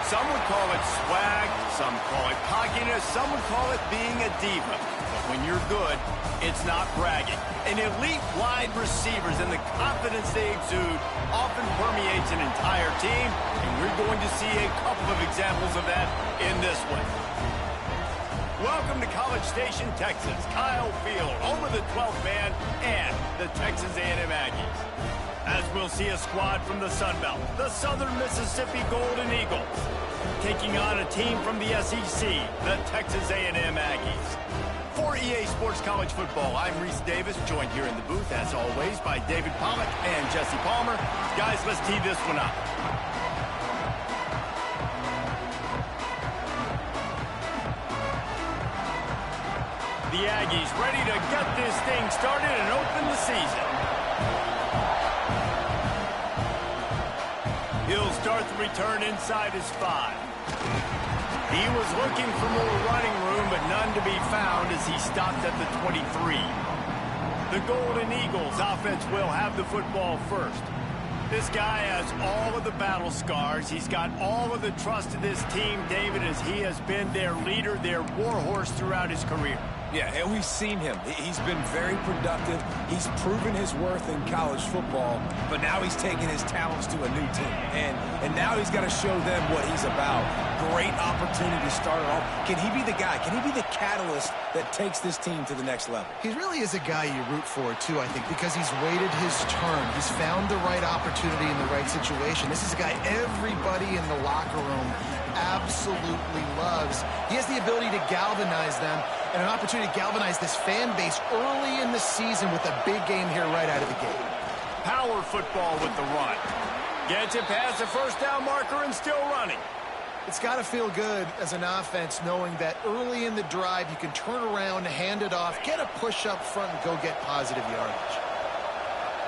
Some would call it swag, some call it cockiness, some would call it being a diva. But when you're good, it's not bragging. An elite wide receivers and the confidence they exude often permeates an entire team, and we're going to see a couple of examples of that in this one. Welcome to College Station, Texas. Kyle Field, home of the 12th man and the Texas A&M Aggies. As we'll see a squad from the Sun Belt, the Southern Mississippi Golden Eagles, taking on a team from the SEC, the Texas A&M Aggies. For EA Sports College Football, I'm Reese Davis, joined here in the booth, as always, by David Pollack and Jesse Palmer. Guys, let's tee this one up. The Aggies ready to get this thing started and open the season. He'll start the return inside his 5. He was looking for more running room, but none to be found as he stopped at the 23. The Golden Eagles offense will have the football first. This guy has all of the battle scars. He's got all of the trust of this team, David, as he has been their leader, their warhorse throughout his career. Yeah, and we've seen him. He's been very productive. He's proven his worth in college football, but now he's taking his talents to a new team. And now he's got to show them what he's about. Great opportunity to start it off. Can he be the guy? Can he be the catalyst that takes this team to the next level? He really is a guy you root for, too, I think, because he's waited his turn. He's found the right opportunity in the right situation. This is a guy everybody in the locker room absolutely loves. He has the ability to galvanize them and an opportunity to galvanize this fan base early in the season with a big game here right out of the gate. Power football with the run. Gets it past the first down marker and still running. It's got to feel good as an offense knowing that early in the drive you can turn around, hand it off, get a push up front, and go get positive yardage.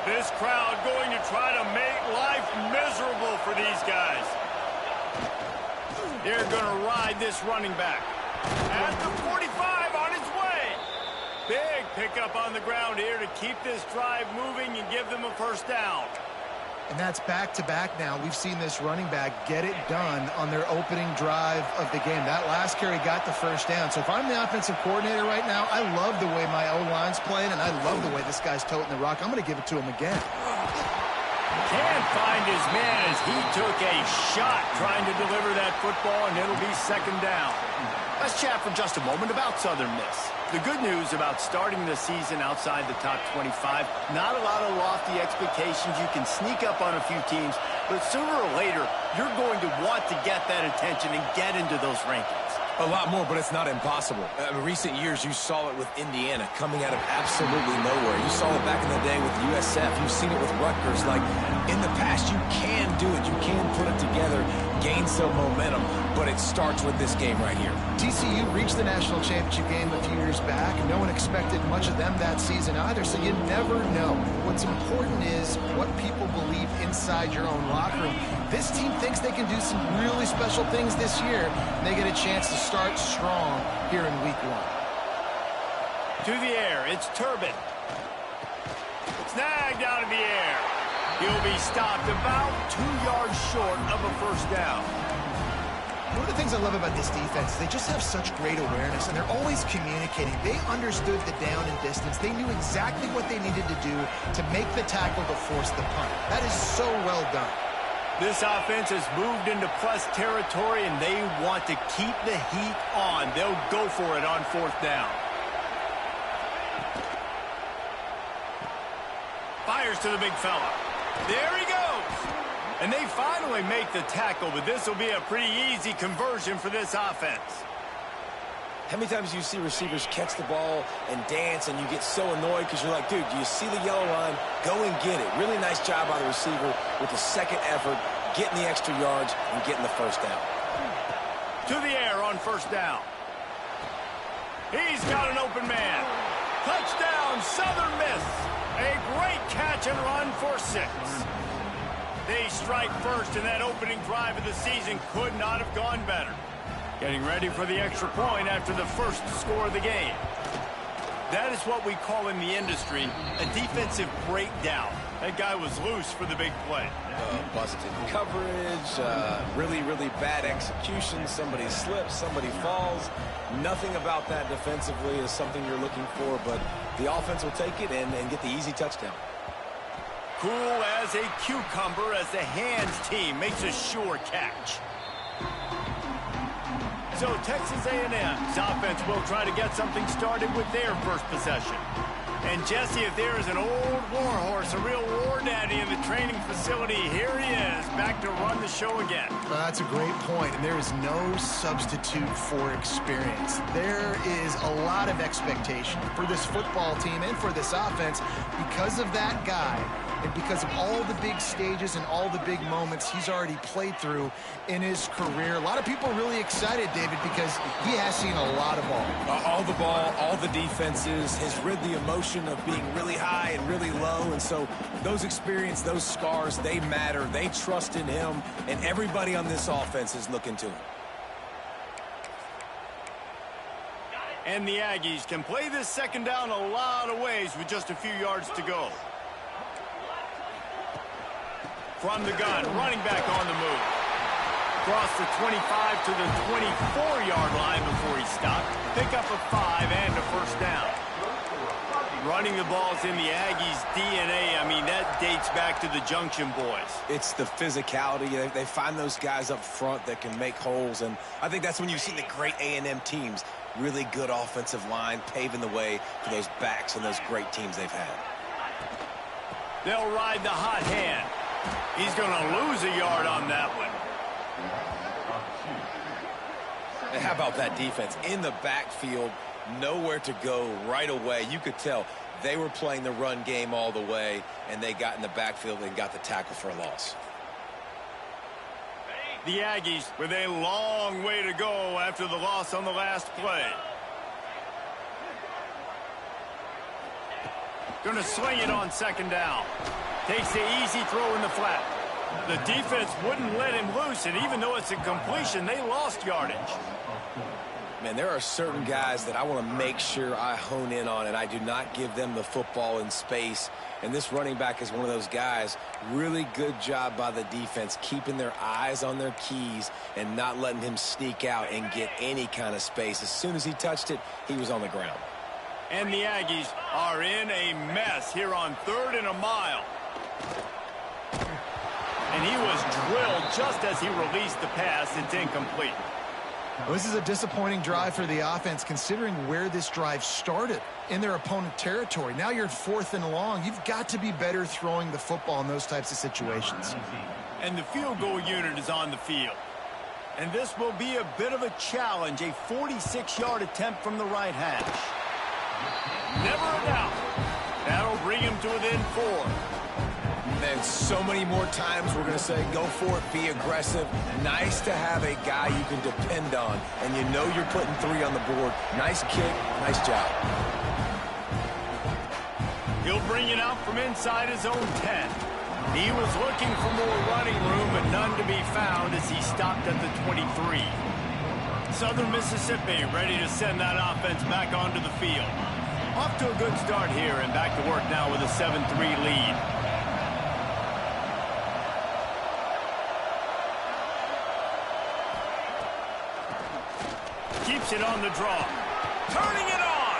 This crowd going to try to make life miserable for these guys. They're going to ride this running back. At the 45 on his way. Big pickup on the ground here to keep this drive moving and give them a first down. And that's back-to-back now. We've seen this running back get it done on their opening drive of the game. That last carry got the first down. So if I'm the offensive coordinator right now, I love the way my O-line's playing, and I love the way this guy's toting the rock. I'm going to give it to him again. Can't find his man as he took a shot trying to deliver that football, and it'll be second down. Let's chat for just a moment about Southern Miss. The good news about starting the season outside the top 25, not a lot of lofty expectations. You can sneak up on a few teams, but sooner or later, you're going to want to get that attention and get into those rankings. A lot more, but it's not impossible. In recent years, you saw it with Indiana coming out of absolutely nowhere. You saw it back in the day with USF. You've seen it with Rutgers. Like, in the past, you can do it. You can put it together, gain some momentum, but it starts with this game right here. TCU reached the national championship game a few years back. No one expected much of them that season either, so you never know. What's important is what people believe inside your own locker room. This team thinks they can do some really special things this year, and they get a chance to start strong here in week 1. To the air, it's Turbin. Snagged out of the air. He'll be stopped about 2 yards short of a first down. One of the things I love about this defense, they just have such great awareness, and they're always communicating. They understood the down and distance. They knew exactly what they needed to do to make the tackle to force the punt. That is so well done. This offense has moved into plus territory, and they want to keep the heat on. They'll go for it on fourth down. Fires to the big fella. There he goes. And they finally make the tackle, but this will be a pretty easy conversion for this offense. How many times do you see receivers catch the ball and dance, and you get so annoyed because you're like, dude, do you see the yellow line? Go and get it. Really nice job by the receiver with the second effort, getting the extra yards and getting the first down. To the air on first down. He's got an open man. Touchdown, Southern Miss. A great catch and run for 6. They strike first, and that opening drive of the season could not have gone better. Getting ready for the extra point after the first score of the game. That is what we call in the industry a defensive breakdown. That guy was loose for the big play. Busted coverage, really, really bad execution. Somebody slips, somebody falls. Nothing about that defensively is something you're looking for, but the offense will take it and get the easy touchdown. Cool as a cucumber as the hands team makes a sure catch. So Texas A&M's offense will try to get something started with their first possession. And Jesse, if there is an old war horse, a real war daddy in the training facility, here he is, back to run the show again. That's a great point, and there is no substitute for experience. There is a lot of expectation for this football team and for this offense because of that guy and because of all the big stages and all the big moments he's already played through in his career. A lot of people are really excited, David, because he has seen a lot of ball. All the ball, all the defenses, has rid the emotion of being really high and really low, and so those experience, those scars, they matter. They trust in him, and everybody on this offense is looking to him. And the Aggies can play this second down a lot of ways with just a few yards to go. From the gun, running back on the move. Across the 25 to the 24-yard line before he stopped. Pick up a 5 and a first down. Running the ball's in the Aggies' DNA. I mean, that dates back to the Junction boys. It's the physicality. They find those guys up front that can make holes, and I think that's when you've seen the great A&M teams. Really good offensive line, paving the way for those backs and those great teams they've had. They'll ride the hot hand. He's going to lose a yard on that one. And how about that defense? In the backfield, nowhere to go right away. You could tell they were playing the run game all the way, and they got in the backfield and got the tackle for a loss. The Aggies with a long way to go after the loss on the last play. Going to sling it on second down. Takes the easy throw in the flat. The defense wouldn't let him loose, and even though it's a completion, they lost yardage. Man, there are certain guys that I want to make sure I hone in on, and I do not give them the football in space. And this running back is one of those guys. Really good job by the defense, keeping their eyes on their keys and not letting him sneak out and get any kind of space. As soon as he touched it, he was on the ground. And the Aggies are in a mess here on 3rd and a mile. And he was drilled just as he released the pass. It's incomplete. Well, this is a disappointing drive for the offense, considering where this drive started in their opponent territory. Now you're 4th and long. You've got to be better throwing the football in those types of situations. And the field goal unit is on the field. And this will be a bit of a challenge, a 46-yard attempt from the right hash. Never a doubt. That'll bring him to within 4. And so many more times we're going to say, go for it, be aggressive. Nice to have a guy you can depend on, and you know you're putting 3 on the board. Nice kick, nice job. He'll bring it out from inside his own 10. He was looking for more running room, but none to be found as he stopped at the 23. Southern Mississippi ready to send that offense back onto the field. Off to a good start here and back to work now with a 7-3 lead. Keeps it on the draw. Turning it on.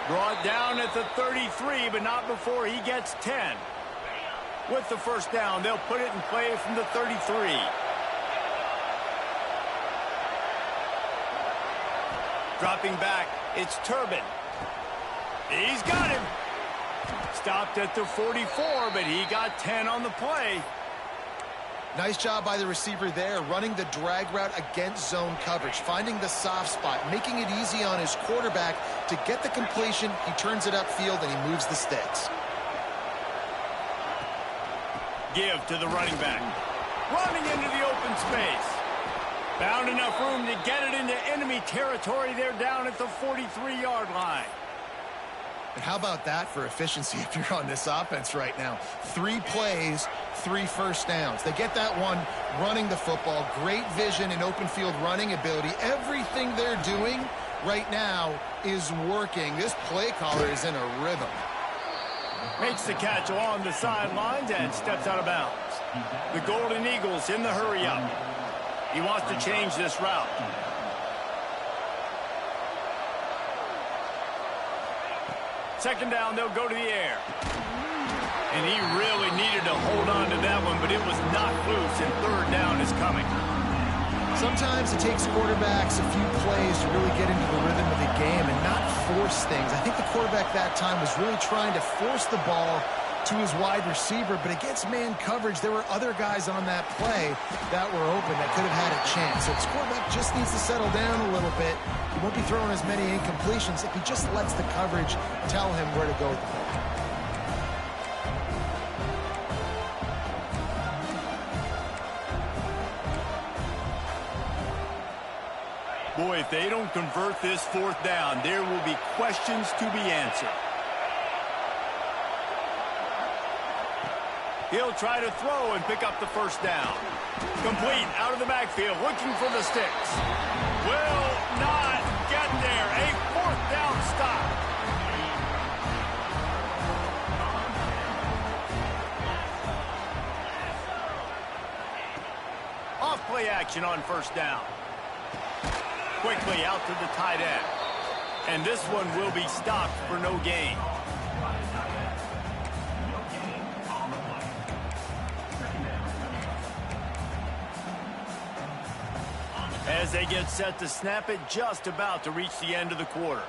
Brought down at the 33, but not before he gets 10. With the first down, they'll put it in play from the 33. Dropping back, it's Turbin. He's got him. Stopped at the 44, but he got 10 on the play. Nice job by the receiver there, running the drag route against zone coverage, finding the soft spot, making it easy on his quarterback to get the completion. He turns it upfield, and he moves the sticks. Give to the running back. Running into the open space. Found enough room to get it into enemy territory. They're down at the 43-yard line. And how about that for efficiency if you're on this offense right now? 3 plays, 3 first downs. They get that one running the football. Great vision and open field running ability. Everything they're doing right now is working. This play caller is in a rhythm. Makes the catch along the sidelines and steps out of bounds. The Golden Eagles in the hurry up. He wants to change this route. Second down, they'll go to the air. And he really needed to hold on to that one, but it was knocked loose, and third down is coming. Sometimes it takes quarterbacks a few plays to really get into the rhythm of the game and not force things. I think the quarterback that time was really trying to force the ball to his wide receiver, but against man coverage, there were other guys on that play that were open that could have had a chance. So this quarterback just needs to settle down a little bit. He won't be throwing as many incompletions if he just lets the coverage tell him where to go with the ball. Boy, if they don't convert this fourth down, there will be questions to be answered. He'll try to throw and pick up the first down. Complete out of the backfield, looking for the sticks. Will not get there. A fourth down stop. Off play action on first down. Quickly out to the tight end. And this one will be stopped for no gain. As they get set to snap it, just about to reach the end of the quarter.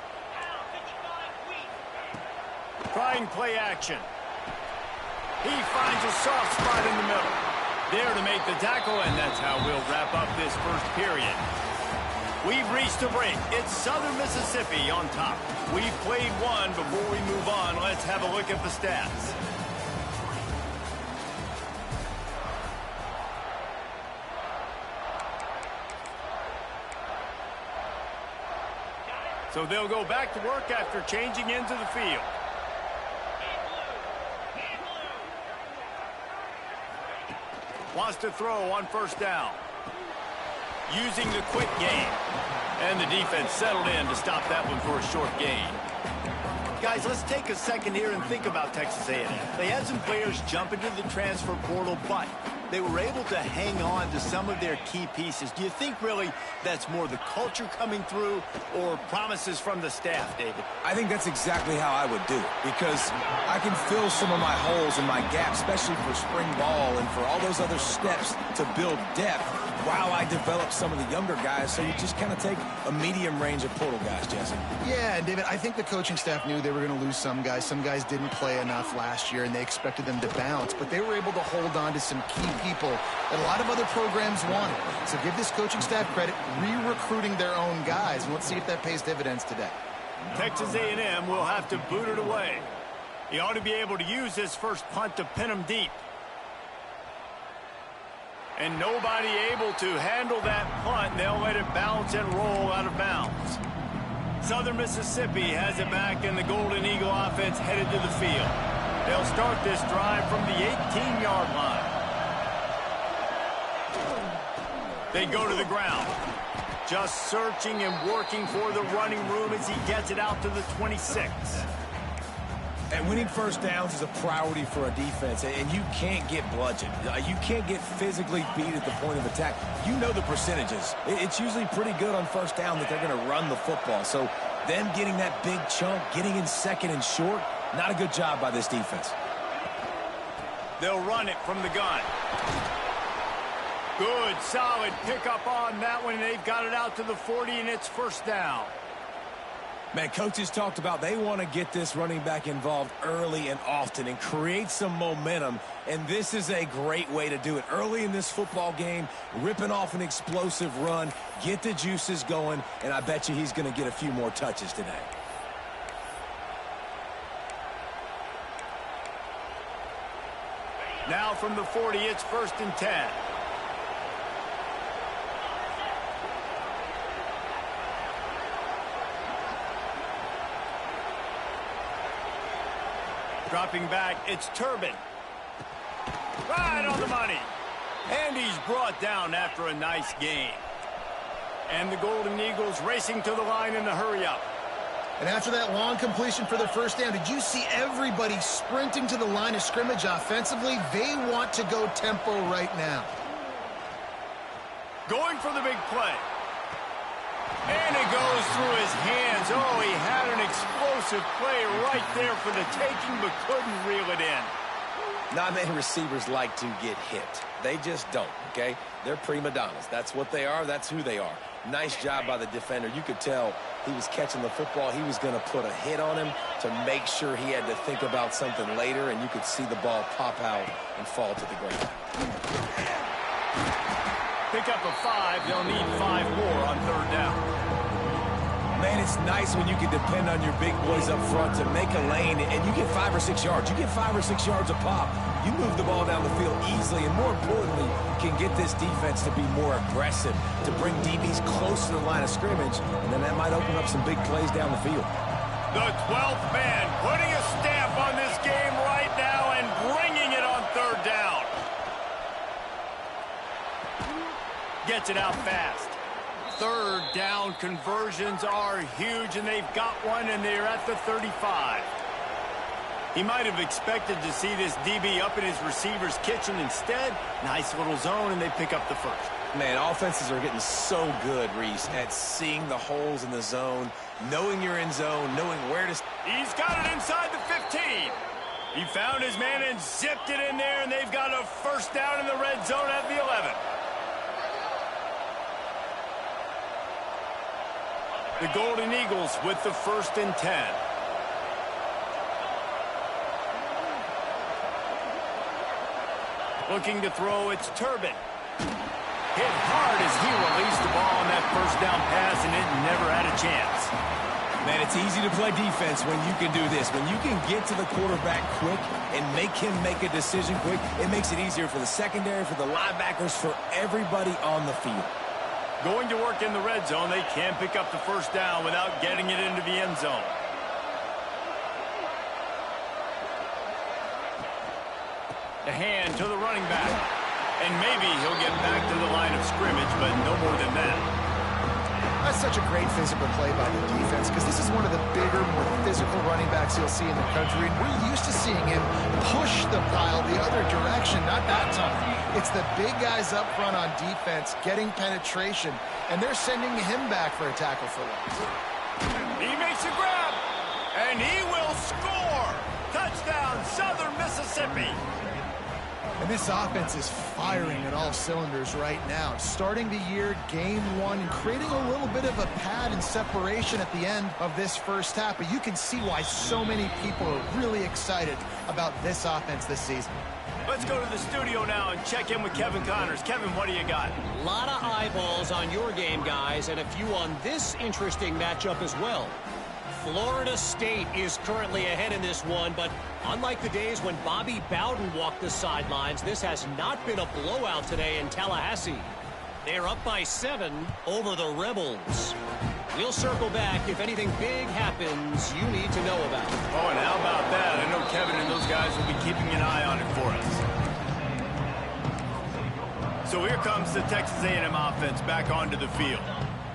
Trying play action. He finds a soft spot in the middle. There to make the tackle, and that's how we'll wrap up this first period. We've reached a break. It's Southern Mississippi on top. We've played one. Before we move on, let's have a look at the stats. So they'll go back to work after changing into the field. Wants to throw on first down. Using the quick game. And the defense settled in to stop that one for a short gain. Guys, let's take a second here and think about Texas A&M. They had some players jump into the transfer portal, but they were able to hang on to some of their key pieces. Do you think really that's more the culture coming through or promises from the staff, David? I think that's exactly how I would do it, because I can fill some of my holes and my gaps, especially for spring ball and for all those other steps to build depth while I develop some of the younger guys. So you just kind of take a medium range of portal guys, Jesse. Yeah, and David, I think the coaching staff knew they were going to lose some guys. Some guys didn't play enough last year, and they expected them to bounce, but they were able to hold on to some key people that a lot of other programs wanted. So give this coaching staff credit, re-recruiting their own guys, and let's see if that pays dividends today. Texas A&M will have to boot it away. He ought to be able to use this first punt to pin him deep. And nobody able to handle that punt. They'll let it bounce and roll out of bounds. Southern Mississippi has it back, and the Golden Eagle offense headed to the field. They'll start this drive from the 18-yard line. They go to the ground. Just searching and working for the running room as he gets it out to the 26. And winning first downs is a priority for a defense, and you can't get bludgeoned. You can't get physically beat at the point of attack. You know the percentages. It's usually pretty good on first down that they're going to run the football. So them getting that big chunk, getting in second and short, not a good job by this defense. They'll run it from the gun. Good, solid pickup on that one. They've got it out to the 40, and it's first down. Man, coaches talked about they want to get this running back involved early and often and create some momentum, and this is a great way to do it. Early in this football game, ripping off an explosive run, get the juices going, and I bet you he's going to get a few more touches today. Now from the 40, it's 1st and 10. Dropping back, it's Turbin. Right on the money. And he's brought down after a nice gain. And the Golden Eagles racing to the line in the hurry-up. And after that long completion for the first down, did you see everybody sprinting to the line of scrimmage offensively? They want to go tempo right now. Going for the big play. And it goes through his hands. Oh, he had an explosive play right there for the taking, but couldn't reel it in. Not many receivers like to get hit. They just don't, okay? They're prima donnas. That's what they are. That's who they are. Nice job by the defender. You could tell he was catching the football. He was going to put a hit on him to make sure he had to think about something later, and you could see the ball pop out and fall to the ground. Pick up a 5. They'll need 5 more on third down. Man, it's nice when you can depend on your big boys up front to make a lane, and you get 5 or 6 yards. You get 5 or 6 yards a pop. You move the ball down the field easily, and more importantly, can get this defense to be more aggressive, to bring DBs close to the line of scrimmage, and then that might open up some big plays down the field. The 12th man putting a stamp on this game right now and bringing it on third down. Gets it out fast. Third down conversions are huge, and they've got one, and they're at the 35. He might have expected to see this DB up in his receiver's kitchen. Instead, nice little zone, and they pick up the first. Man, offenses are getting so good, Reese, at seeing the holes in the zone, knowing you're in zone, knowing where to... He's got it inside the 15. He found his man and zipped it in there, and they've got a first down in the red zone at the 11. The Golden Eagles with the 1st and 10. Looking to throw, it's Turbin. Hit hard as he released the ball on that first down pass, and it never had a chance. Man, it's easy to play defense when you can do this. When you can get to the quarterback quick and make him make a decision quick, it makes it easier for the secondary, for the linebackers, for everybody on the field. Going to work in the red zone, they can't pick up the first down without getting it into the end zone. The hand to the running back. And maybe he'll get back to the line of scrimmage, but no more than that. That's such a great physical play by the defense, because this is one of the bigger, more physical running backs you'll see in the country, and we're used to seeing him push the pile the other direction. Not that time. It's the big guys up front on defense getting penetration, and they're sending him back for a tackle for loss. He makes a grab, and he will score. Touchdown, Southern Mississippi. And this offense is firing at all cylinders right now. Starting the year, game 1, and creating a little bit of a pad and separation at the end of this first half. But you can see why so many people are really excited about this offense this season. Let's go to the studio now and check in with Kevin Connors. Kevin, what do you got? A lot of eyeballs on your game, guys, and a few on this interesting matchup as well. Florida State is currently ahead in this one, but unlike the days when Bobby Bowden walked the sidelines, this has not been a blowout today in Tallahassee. They're up by 7 over the Rebels. We'll circle back if anything big happens you need to know about. Oh, and how about that? I know Kevin and those guys will be keeping an eye on it for us. So here comes the Texas A&M offense back onto the field.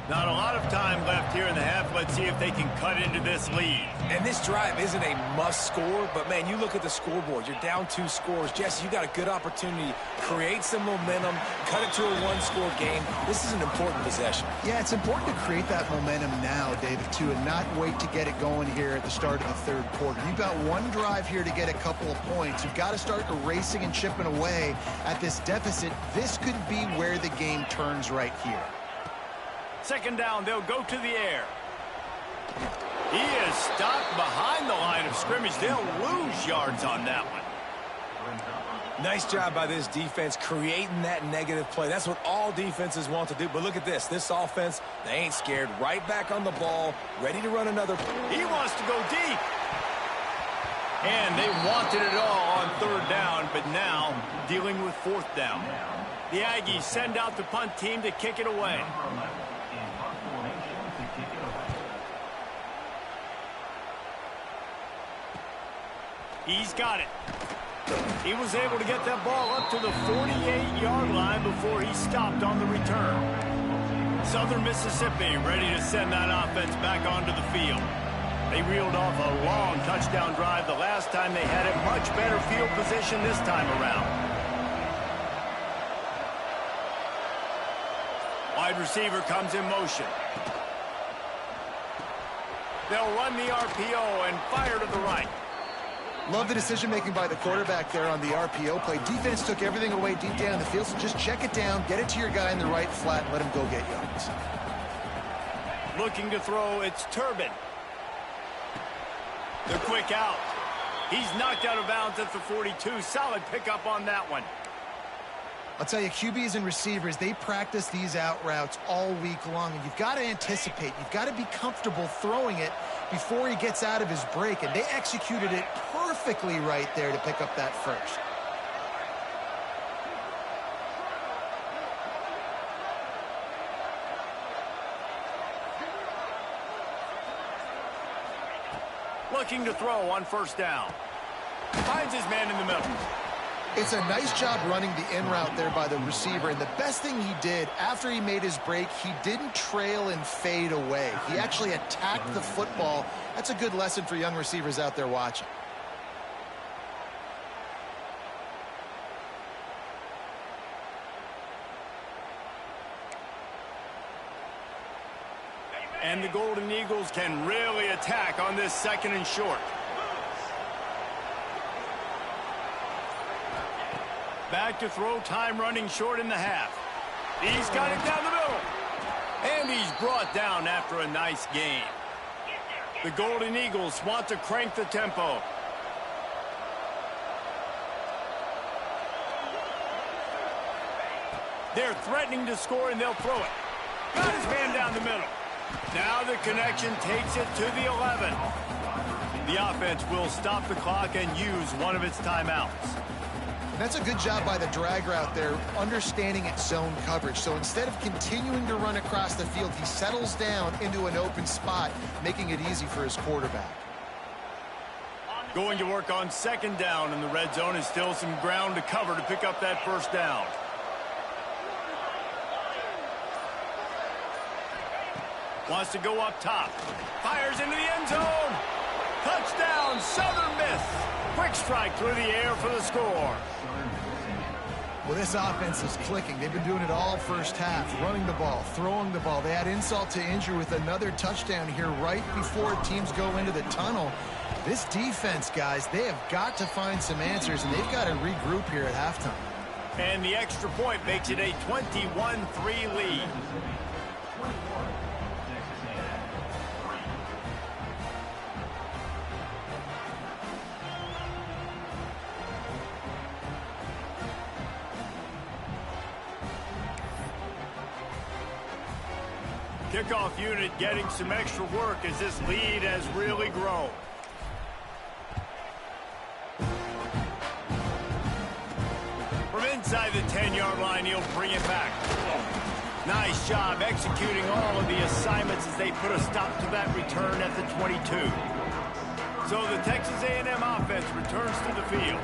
Not a lot of time left here in the half. Let's see if they can cut into this lead. And this drive isn't a must score, but man, you look at the scoreboard. You're down 2 scores. Jesse, you got a good opportunity. Create some momentum. Cut it to a 1-score game. This is an important possession. Yeah, it's important to create that momentum now, David, too, and not wait to get it going here at the start of the third quarter. You've got one drive here to get a couple of points. You've got to start erasing and chipping away at this deficit. This could be where the game turns right here. Second down, they'll go to the air. He is stopped behind the line of scrimmage. They'll lose yards on that one. Nice job by this defense creating that negative play. That's what all defenses want to do. But look at this. This offense, they ain't scared. Right back on the ball, ready to run another. He wants to go deep. And they wanted it all on third down, but now dealing with fourth down. The Aggies send out the punt team to kick it away. He's got it. He was able to get that ball up to the 48-yard line before he stopped on the return. Southern Mississippi ready to send that offense back onto the field. They reeled off a long touchdown drive the last time they had it. Much better field position this time around. Wide receiver comes in motion. They'll run the RPO and fire to the right. Love the decision-making by the quarterback there on the RPO play. Defense took everything away deep down in the field, so just check it down, get it to your guy in the right flat, and let him go get yards. Looking to throw, it's Turbin. The quick out. He's knocked out of bounds at the 42. Solid pickup on that one. I'll tell you, QBs and receivers, they practice these out routes all week long, and you've got to anticipate. You've got to be comfortable throwing it before he gets out of his break, and they executed it perfectly right there to pick up that first. Looking to throw on first down. Finds his man in the middle. It's a nice job running the in route there by the receiver, and the best thing he did after he made his break, he didn't trail and fade away. He actually attacked the football. That's a good lesson for young receivers out there watching. And the Golden Eagles can really attack on this second and short. Back to throw, time running short in the half. He's got it down the middle. And he's brought down after a nice gain. The Golden Eagles want to crank the tempo. They're threatening to score, and they'll throw it. Got his man down the middle. Now the connection takes it to the 11. The offense will stop the clock and use one of its timeouts. That's a good job by the drag route there, understanding its zone coverage. So instead of continuing to run across the field, he settles down into an open spot, making it easy for his quarterback. Going to work on second down, and the red zone is still some ground to cover to pick up that first down. Wants to go up top. Fires into the end zone. Touchdown, Southern Miss. Quick strike through the air for the score. Well, this offense is clicking. They've been doing it all first half, running the ball, throwing the ball. They had insult to injury with another touchdown here right before teams go into the tunnel. This defense, guys, they have got to find some answers, and they've got to regroup here at halftime. And the extra point makes it a 21-3 lead. Kickoff unit getting some extra work as this lead has really grown. From inside the 10-yard line, he'll bring it back. Nice job executing all of the assignments as they put a stop to that return at the 22. So the Texas A&M offense returns to the field.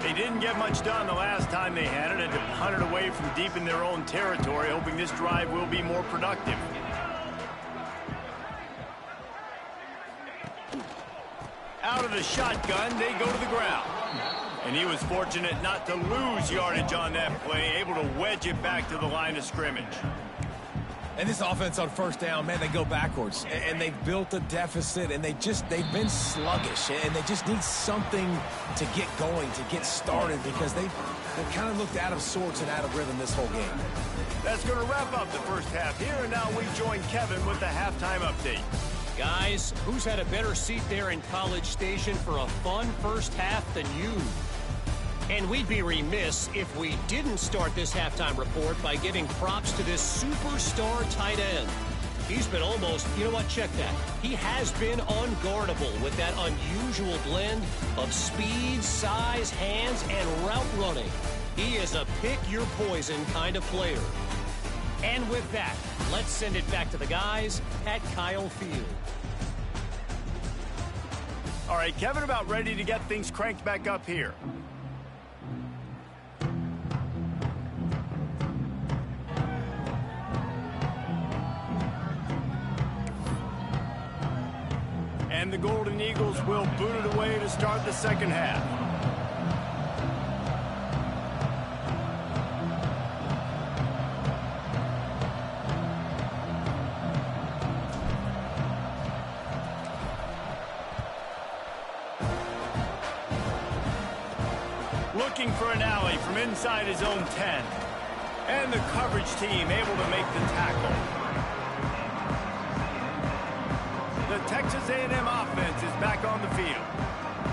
They didn't get much done the last time they had it, and to punt it away from deep in their own territory, hoping this drive will be more productive. Out of the shotgun, they go to the ground. And he was fortunate not to lose yardage on that play, able to wedge it back to the line of scrimmage. And this offense on first down, man, they go backwards. And they've built a deficit, and they've been sluggish. And they just need something to get going, to get started, because they've kind of looked out of sorts and out of rhythm this whole game. That's going to wrap up the first half here, and now we join Kevin with the halftime update. Guys, who's had a better seat there in College Station for a fun first half than you? And we'd be remiss if we didn't start this halftime report by giving props to this superstar tight end. He's been almost, you know what, check that. He has been unguardable with that unusual blend of speed, size, hands, and route running. He is a pick-your-poison kind of player. And with that, let's send it back to the guys at Kyle Field. All right, Kevin, about ready to get things cranked back up here. And the Golden Eagles will boot it away to start the second half. Looking for an alley from inside his own 10. And the coverage team able to make the tackle. The Texas A&M offense is back on the field.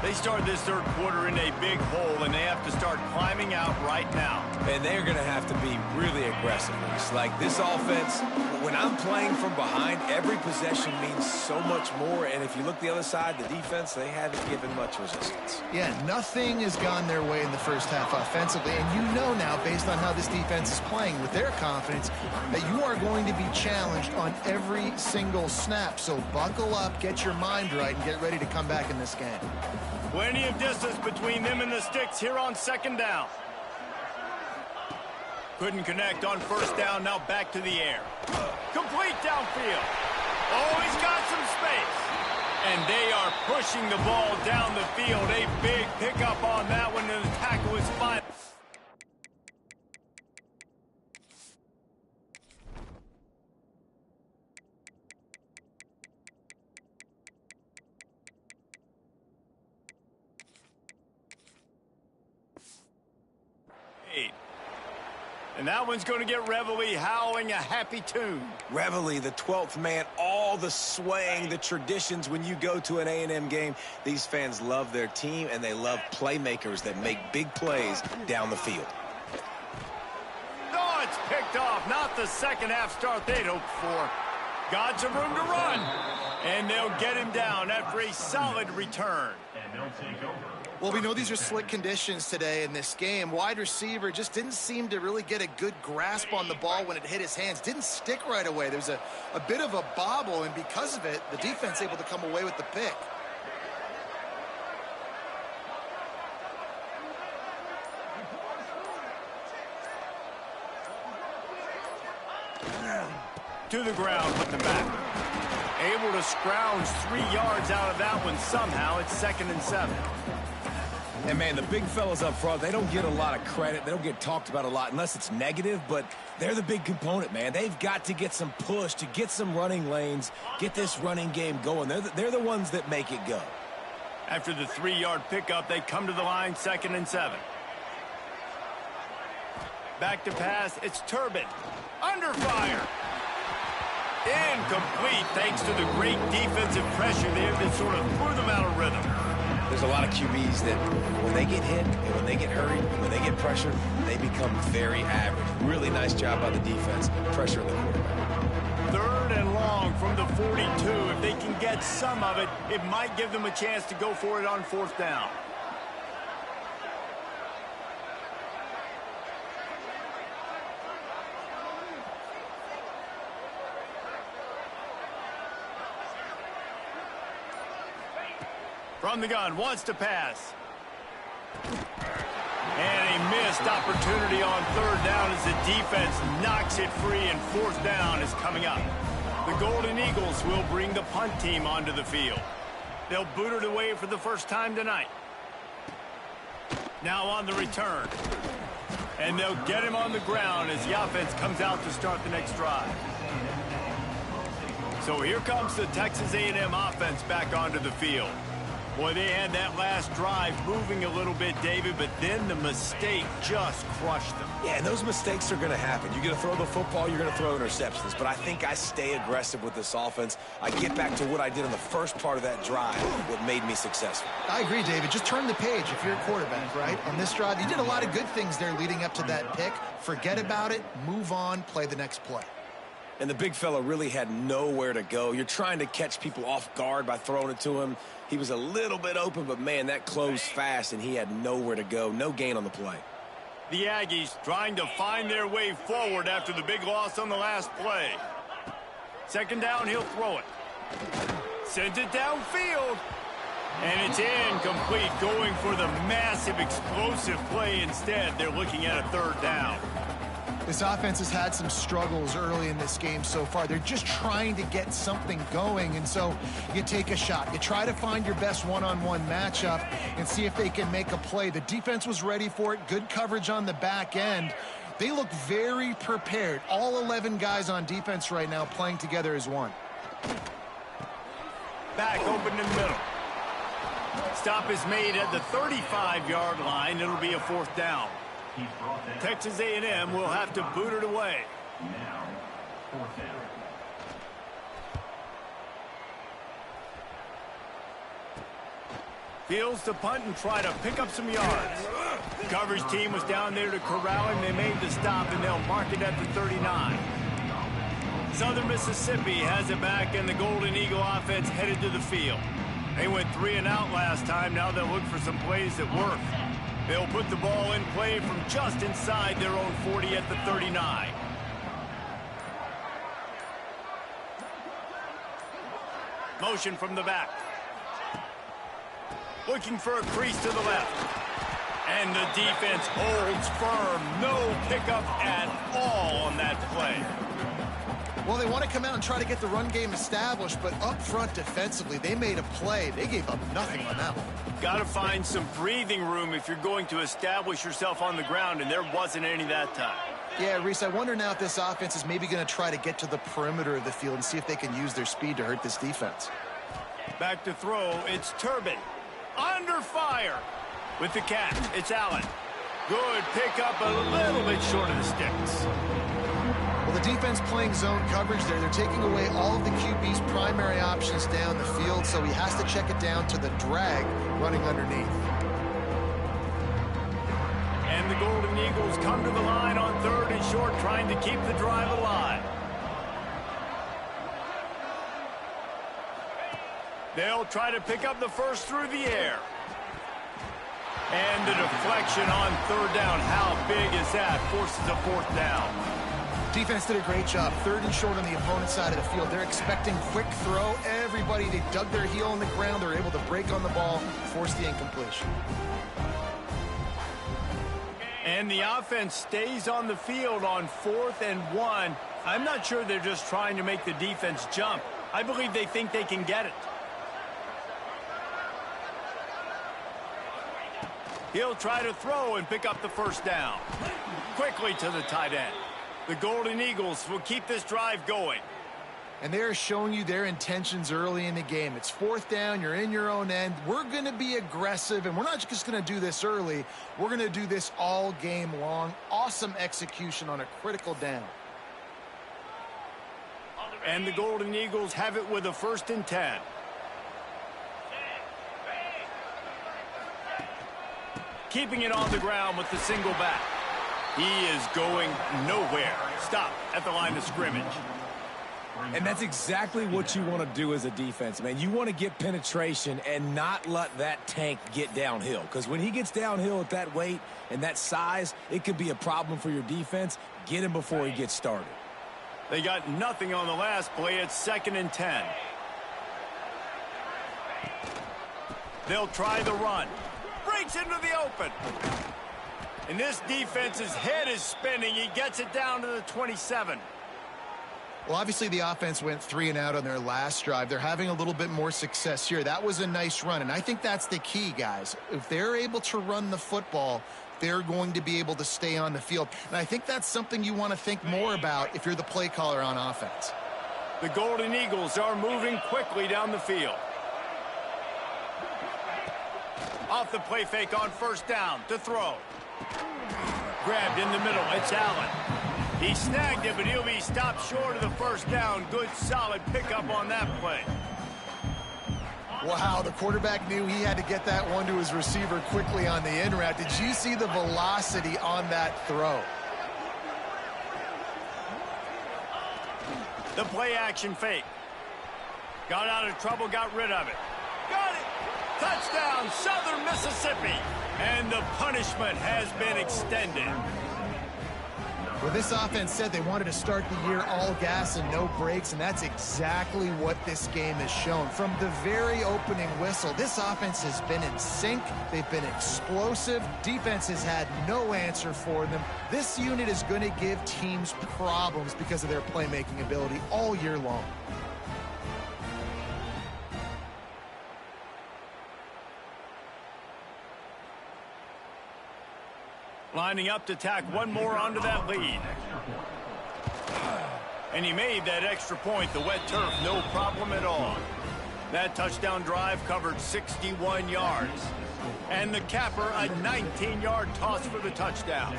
They start this third quarter in a big hole, and they have to start climbing out right now. And they're going to have to be really aggressive. It's like this offense, when I'm playing from behind, every possession means so much more. And if you look the other side, the defense, they haven't given much resistance. Yeah, nothing has gone their way in the first half offensively. And you know now, based on how this defense is playing with their confidence, that you are going to be challenged on every single snap. So buckle up, get your mind right, and get ready to come back in this game. Plenty of distance between them and the sticks here on second down. Couldn't connect on first down, now back to the air. Complete downfield. Oh, he's got some space. And they are pushing the ball down the field. A big pickup on that one, and the tackle is final. And that one's going to get Reveille howling a happy tune. Reveille, the 12th man, all the swaying, the traditions when you go to an A&M game. These fans love their team, and they love playmakers that make big plays down the field. Oh, it's picked off. Not the second half start they'd hoped for. Got some room to run. And they'll get him down after a solid return. And they'll take over. Well, we know these are slick conditions today in this game. Wide receiver just didn't seem to really get a good grasp on the ball when it hit his hands. Didn't stick right away. There was a bit of a bobble, and because of it, the defense able to come away with the pick. To the ground with the back. Able to scrounge 3 yards out of that one somehow. It's 2nd and 7. And, man, the big fellas up front, they don't get a lot of credit. They don't get talked about a lot unless it's negative, but they're the big component, man. They've got to get some push, to get some running lanes, get this running game going. They're the ones that make it go. After the 3-yard pickup, they come to the line, 2nd and 7. Back to pass, it's Turbin. Under fire. Incomplete, thanks to the great defensive pressure there that sort of threw them out of rhythm. There's a lot of QBs that when they get hit and when they get hurried, when they get pressured, they become very average. Really nice job by the defense, pressuring the quarterback. 3rd and long from the 42. If they can get some of it, it might give them a chance to go for it on 4th down. From the gun, wants to pass. And a missed opportunity on 3rd down as the defense knocks it free, and 4th down is coming up. The Golden Eagles will bring the punt team onto the field. They'll boot it away for the first time tonight. Now on the return. And they'll get him on the ground as the offense comes out to start the next drive. So here comes the Texas A&M offense back onto the field. Boy, they had that last drive moving a little bit, David, but then the mistake just crushed them. Yeah, and those mistakes are going to happen. You're going to throw the football, you're going to throw interceptions. But I think I stay aggressive with this offense. I get back to what I did in the first part of that drive, what made me successful. I agree, David. Just turn the page if you're a quarterback, right? On this drive, you did a lot of good things there leading up to that pick. Forget about it, move on, play the next play. And the big fella really had nowhere to go. You're trying to catch people off guard by throwing it to him. He was a little bit open, but, man, that closed fast, and he had nowhere to go. No gain on the play. The Aggies trying to find their way forward after the big loss on the last play. 2nd down, he'll throw it. Sends it downfield. And it's incomplete, going for the massive explosive play instead. They're looking at a 3rd down. This offense has had some struggles early in this game so far. They're just trying to get something going, and so you take a shot. You try to find your best one-on-one matchup and see if they can make a play. The defense was ready for it. Good coverage on the back end. They look very prepared. All 11 guys on defense right now playing together as one. Back open in the middle. Stop is made at the 35-yard line. It'll be a 4th down. Texas A&M will have to boot it away. Now, 4th down. Fields to punt and try to pick up some yards. Coverage team was down there to corral him. They made the stop, and they'll mark it at the 39. Southern Mississippi has it back, and the Golden Eagle offense headed to the field. They went 3 and out last time. Now they'll look for some plays that work. They'll put the ball in play from just inside their own 40 at the 39. Motion from the back. Looking for a crease to the left. And the defense holds firm. No pickup at all on that play. Well, they want to come out and try to get the run game established, but up front defensively, they made a play. They gave up nothing on that one. Got to find some breathing room if you're going to establish yourself on the ground, and there wasn't any that time. Yeah, Reese, I wonder now if this offense is maybe going to try to get to the perimeter of the field and see if they can use their speed to hurt this defense. Back to throw, it's Turbin. Under fire. With the catch, it's Allen. Good pickup, a little bit short of the sticks. Well, the defense playing zone coverage there. They're taking away all of the QB's primary options down the field, so he has to check it down to the drag running underneath. And the Golden Eagles come to the line on 3rd and short, trying to keep the drive alive. They'll try to pick up the first through the air. And the deflection on 3rd down. How big is that? Forces a 4th down. Defense did a great job. 3rd and short on the opponent's side of the field. They're expecting quick throw. Everybody, they dug their heel on the ground. They're able to break on the ball, force the incompletion. And the offense stays on the field on 4th and 1. I'm not sure they're just trying to make the defense jump. I believe they think they can get it. He'll try to throw and pick up the first down. Quickly to the tight end. The Golden Eagles will keep this drive going. And they're showing you their intentions early in the game. It's 4th down. You're in your own end. We're going to be aggressive, and we're not just going to do this early. We're going to do this all game long. Awesome execution on a critical down. And the Golden Eagles have it with a 1st and 10. Keeping it on the ground with the single back. He is going nowhere. Stop at the line of scrimmage. And that's exactly what you want to do as a defense, man. You want to get penetration and not let that tank get downhill. Because when he gets downhill at that weight and that size, it could be a problem for your defense. Get him before he gets started. They got nothing on the last play. It's 2nd and 10. They'll try the run. Breaks into the open. And this defense's head is spinning. He gets it down to the 27. Well, obviously the offense went 3 and out on their last drive. They're having a little bit more success here. That was a nice run, and I think that's the key, guys. If they're able to run the football, they're going to be able to stay on the field. And I think that's something you want to think more about if you're the play caller on offense. The Golden Eagles are moving quickly down the field. Off the play fake on 1st down to throw. Grabbed in the middle. It's Allen. He snagged it, but he'll be stopped short of the 1st down. Good, solid pickup on that play. Wow, the quarterback knew he had to get that one to his receiver quickly on the in route. Did you see the velocity on that throw? The play action fake. Got out of trouble, got rid of it. Got it! Touchdown, Southern Mississippi! And the punishment has been extended. Well, this offense said they wanted to start the year all gas and no brakes, and that's exactly what this game has shown. From the very opening whistle, this offense has been in sync. They've been explosive. Defense has had no answer for them. This unit is going to give teams problems because of their playmaking ability all year long. Lining up to tack one more onto that lead. And he made that extra point. The wet turf, no problem at all. That touchdown drive covered 61 yards. And the capper, a 19-yard toss for the touchdown.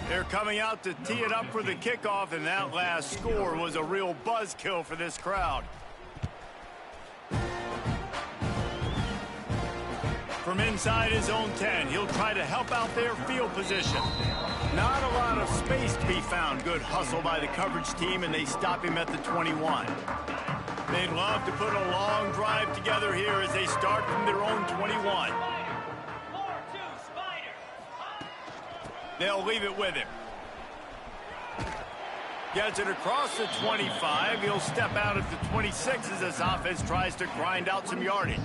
They're coming out to tee it up for the kickoff, and that last score was a real buzzkill for this crowd. From inside his own 10, he'll try to help out their field position. Not a lot of space to be found. Good hustle by the coverage team, and they stop him at the 21. They'd love to put a long drive together here as they start from their own 21. They'll leave it with him. Gets it across the 25. He'll step out at the 26 as this offense tries to grind out some yardage.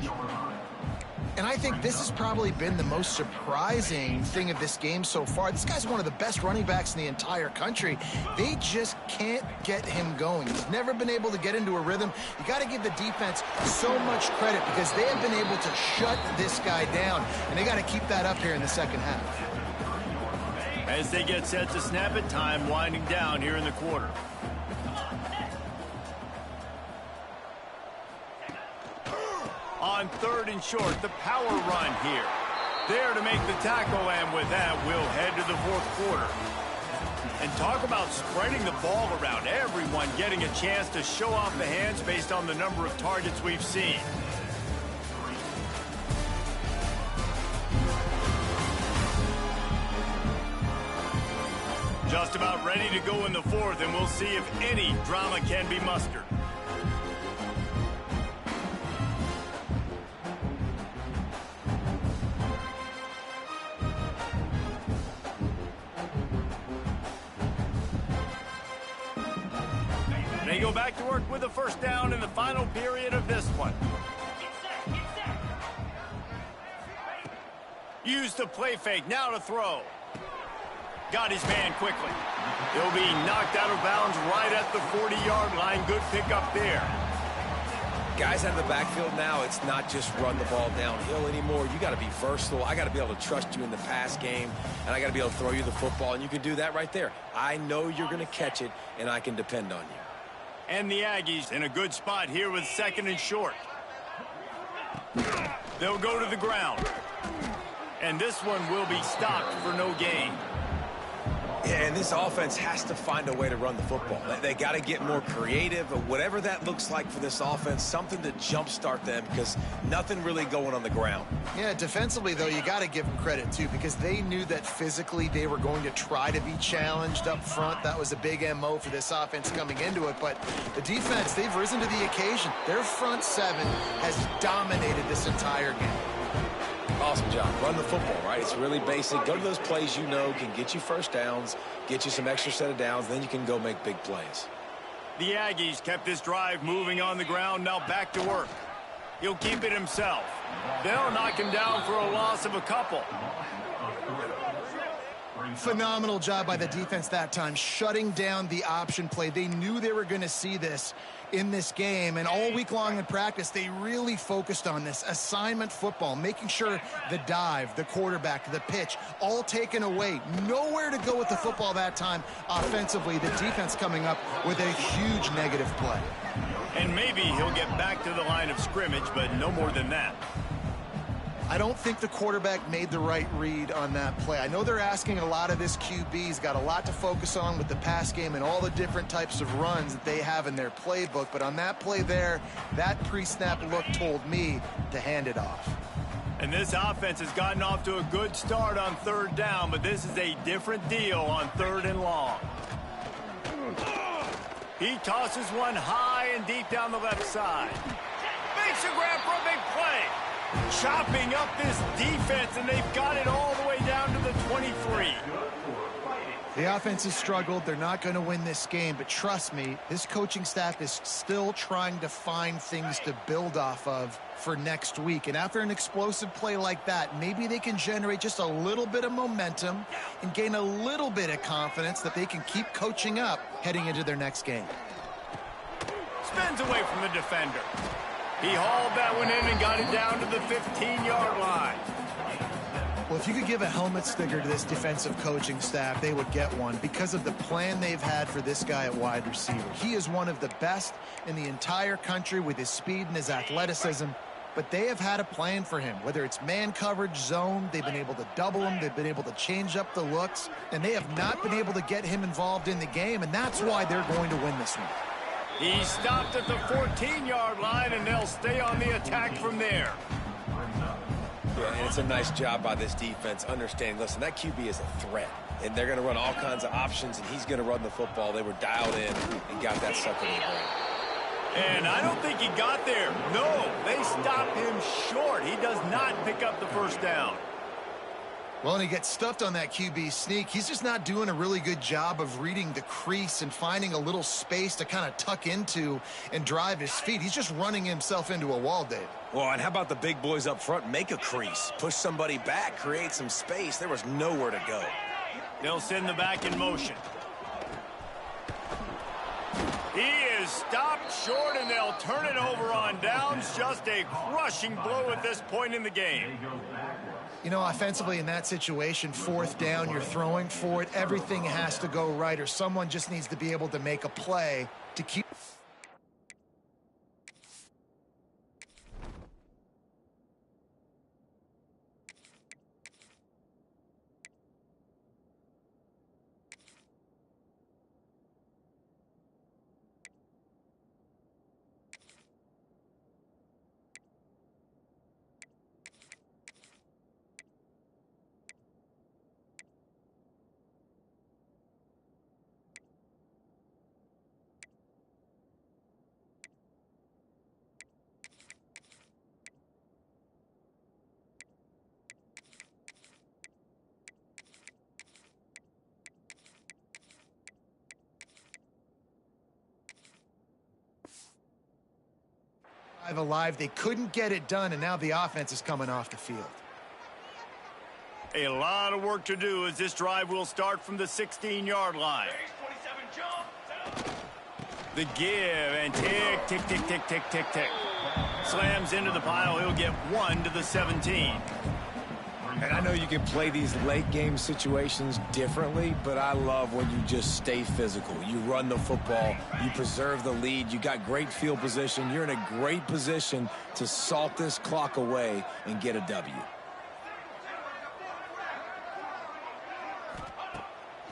And I think this has probably been the most surprising thing of this game so far. This guy's one of the best running backs in the entire country. They just can't get him going. He's never been able to get into a rhythm. You got to give the defense so much credit because they have been able to shut this guy down, and they got to keep that up here in the second half. As they get set to snap it, time winding down here in the quarter. On third and short, the power run here. There to make the tackle, and with that, we'll head to the fourth quarter. And talk about spreading the ball around. Everyone getting a chance to show off the hands based on the number of targets we've seen. Just about ready to go in the fourth, and we'll see if any drama can be mustered. They go back to work with a first down in the final period of this one. Use the play fake, now to throw. Got his man quickly. He'll be knocked out of bounds right at the 40-yard line. Good pickup there. Guys out of the backfield now, it's not just run the ball downhill anymore. You got to be versatile. I got to be able to trust you in the pass game, and I got to be able to throw you the football, and you can do that right there. I know you're going to catch it, and I can depend on you. And the Aggies in a good spot here with second and short. They'll go to the ground. And this one will be stopped for no gain. Yeah, and this offense has to find a way to run the football. They got to get more creative, whatever that looks like for this offense, something to jumpstart them because nothing really going on the ground. Yeah, defensively, though, you got to give them credit, too, because they knew that physically they were going to try to be challenged up front. That was a big MO for this offense coming into it. But the defense, they've risen to the occasion. Their front seven has dominated this entire game. Awesome job. Run the football, right? It's really basic. Go to those plays you know can get you first downs, get you some extra set of downs, then you can go make big plays. The Aggies kept this drive moving on the ground, now back to work. He'll keep it himself. They'll knock him down for a loss of a couple. Phenomenal job by the defense that time, shutting down the option play. They knew they were going to see this in this game, and all week long in practice, they really focused on this assignment football, making sure the dive, the quarterback, the pitch, all taken away. Nowhere to go with the football that time offensively. The defense coming up with a huge negative play. And maybe he'll get back to the line of scrimmage, but no more than that. I don't think the quarterback made the right read on that play. I know they're asking a lot of this QB. He's got a lot to focus on with the pass game and all the different types of runs that they have in their playbook. But on that play there, that pre-snap look told me to hand it off. And this offense has gotten off to a good start on third down, but this is a different deal on 3rd and long. He tosses one high and deep down the left side. Makes a grab for a big play. Chopping up this defense, and they've got it all the way down to the 23. The offense has struggled. They're not going to win this game, but trust me, this coaching staff is still trying to find things to build off of for next week. And after an explosive play like that, maybe they can generate just a little bit of momentum and gain a little bit of confidence that they can keep coaching up heading into their next game. Spins away from the defender. He hauled that one in and got it down to the 15-yard line. Well, if you could give a helmet sticker to this defensive coaching staff, they would get one because of the plan they've had for this guy at wide receiver. He is one of the best in the entire country with his speed and his athleticism, but they have had a plan for him. Whether it's man coverage, zone, they've been able to double him, they've been able to change up the looks, and they have not been able to get him involved in the game, and that's why they're going to win this one. He stopped at the 14-yard line, and they'll stay on the attack from there. Yeah, and it's a nice job by this defense. Understand, listen, that QB is a threat. And they're going to run all kinds of options, and he's going to run the football. They were dialed in and got that sucker in the brain. And I don't think he got there. No, they stopped him short. He does not pick up the first down. Well, and he gets stuffed on that QB sneak. He's just not doing a really good job of reading the crease and finding a little space to kind of tuck into and drive his feet. He's just running himself into a wall, Dave. Well, and how about the big boys up front? Make a crease. Push somebody back. Create some space. There was nowhere to go. They'll send the back in motion. He is stopped short, and they'll turn it over on downs. Just a crushing blow at this point in the game. You know, offensively in that situation, 4th down, you're throwing for it. Everything has to go right, or someone just needs to be able to make a play to keep... alive. They couldn't get it done, and now the offense is coming off the field. A lot of work to do as this drive will start from the 16-yard line. The give and tick, tick, tick, tick, tick, tick, tick. Slams into the pile. He'll get 1 to the 17. And I know you can play these late game situations differently, but I love when you just stay physical. You run the football, you preserve the lead, you got great field position. You're in a great position to salt this clock away and get a W.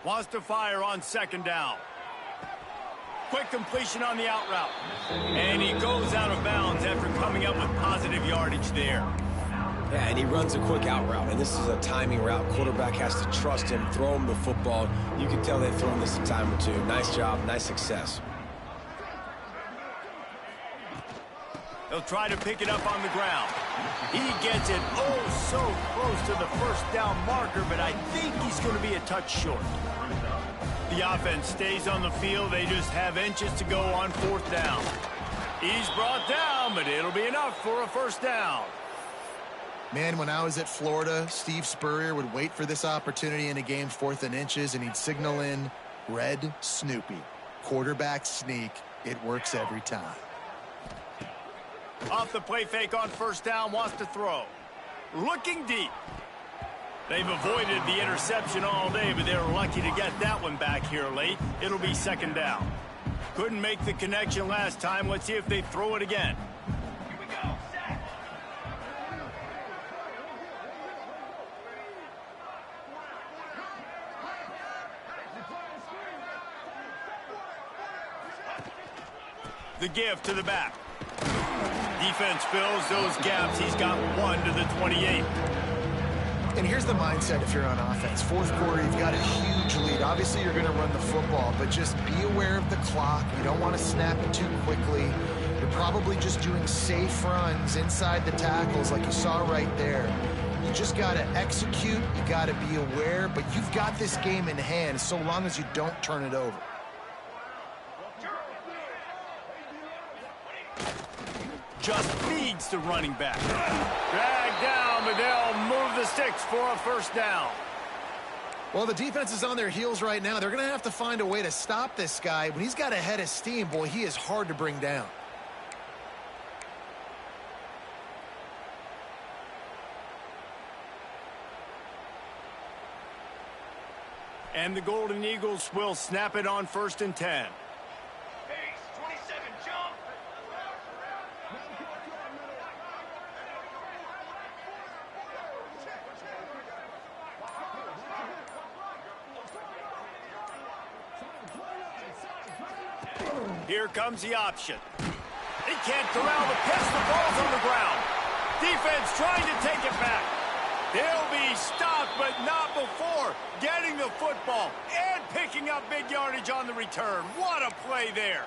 Wants to fire on 2nd down. Quick completion on the out route. And he goes out of bounds after coming up with positive yardage there. Yeah, and he runs a quick out route, and this is a timing route. Quarterback has to trust him, throw him the football. You can tell they've thrown this a time or two. Nice job, nice success. They'll try to pick it up on the ground. He gets it oh so close to the 1st down marker, but I think he's going to be a touch short. The offense stays on the field. They just have inches to go on 4th down. He's brought down, but it'll be enough for a 1st down. Man, when I was at Florida, Steve Spurrier would wait for this opportunity in a game 4th and inches, and he'd signal in Red Snoopy. Quarterback sneak. It works every time. Off the play fake on 1st down, wants to throw. Looking deep. They've avoided the interception all day, but they were lucky to get that one back here late. It'll be 2nd down. Couldn't make the connection last time. Let's see if they throw it again. Here we go. Set. The give to the back. Defense fills those gaps. He's got 1 to the 28. And here's the mindset if you're on offense. Fourth quarter, you've got a huge lead. Obviously, you're going to run the football, but just be aware of the clock. You don't want to snap it too quickly. You're probably just doing safe runs inside the tackles like you saw right there. You just got to execute. You got to be aware, but you've got this game in hand so long as you don't turn it over. Just feeds the running back. Dragged down, but they'll move the sticks for a first down. Well, the defense is on their heels right now. They're going to have to find a way to stop this guy. When he's got a head of steam, boy, he is hard to bring down. And the Golden Eagles will snap it on 1st and 10. Pace, 27, jump. Here comes the option. He can't corral the pitch. The ball's on the ground. Defense trying to take it back. They'll be stopped, but not before getting the football and picking up big yardage on the return. What a play there.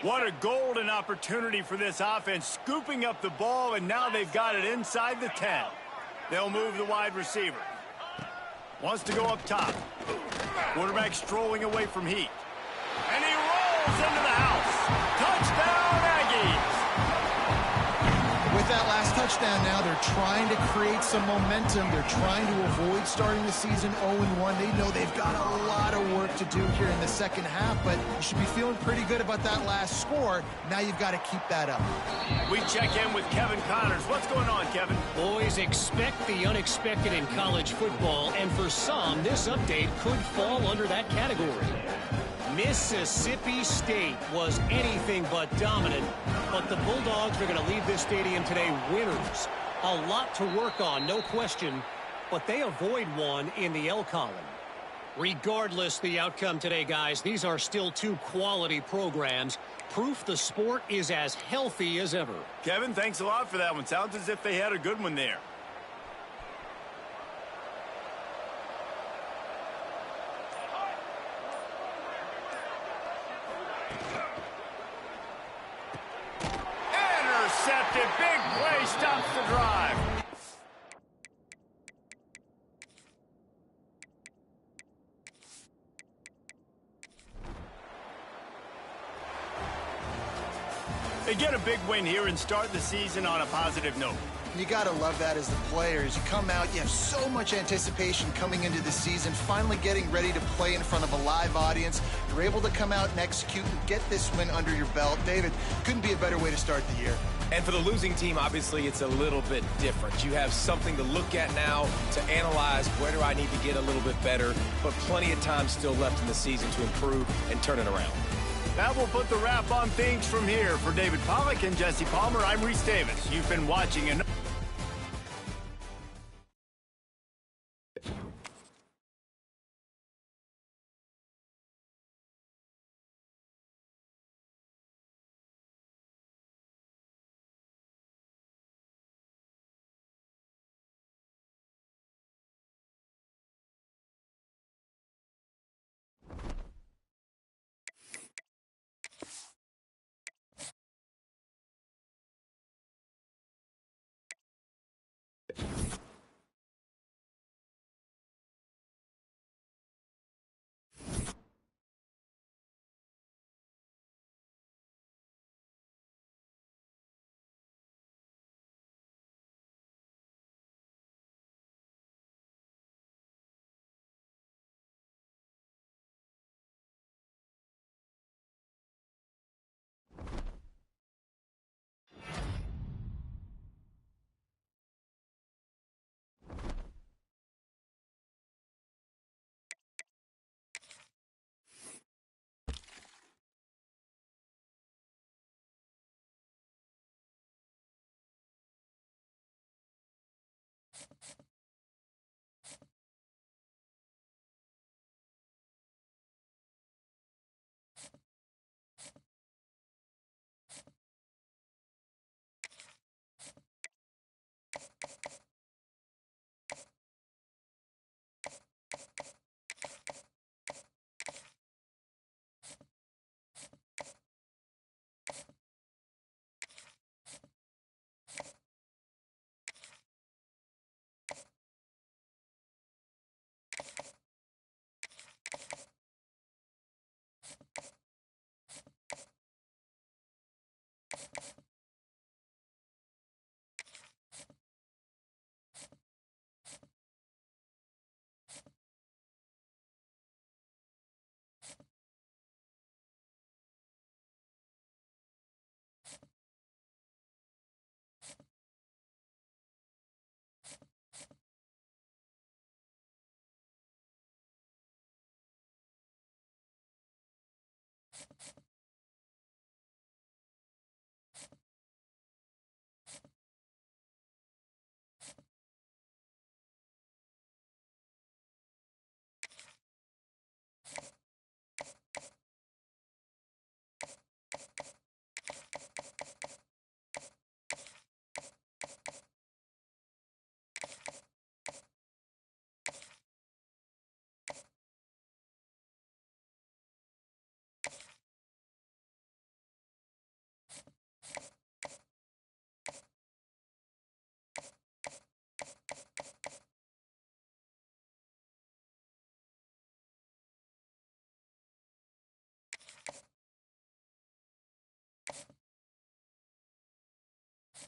What a golden opportunity for this offense, scooping up the ball, and now they've got it inside the 10. They'll move the wide receiver. Wants to go up top. Quarterback strolling away from heat. And he rolls into the house. Touchdown, Aggies. With that last touchdown now, they're trying to create some momentum. They're trying to avoid starting the season 0-1. They know they've got a lot of work to do here in the second half, but you should be feeling pretty good about that last score. Now you've got to keep that up. We check in with Kevin Connors. What's going on, Kevin? Boys, expect the unexpected in college football, and for some, this update could fall under that category. Mississippi State was anything but dominant, but the Bulldogs are going to leave this stadium today winners. A lot to work on, no question, but they avoid one in the L column. Regardless the outcome today, guys, these are still two quality programs. Proof the sport is as healthy as ever. Kevin, thanks a lot for that one. Sounds as if they had a good one there. Intercepted. Big play stops the drive. They get a big win here and start the season on a positive note. You got to love that as the players. You come out, you have so much anticipation coming into the season, finally getting ready to play in front of a live audience. You're able to come out and execute and get this win under your belt. David, couldn't be a better way to start the year. And for the losing team, obviously, it's a little bit different. You have something to look at now to analyze where do I need to get a little bit better, but plenty of time still left in the season to improve and turn it around. That will put the wrap on things from here. For David Pollack and Jesse Palmer, I'm Reese Davis. You've been watching another you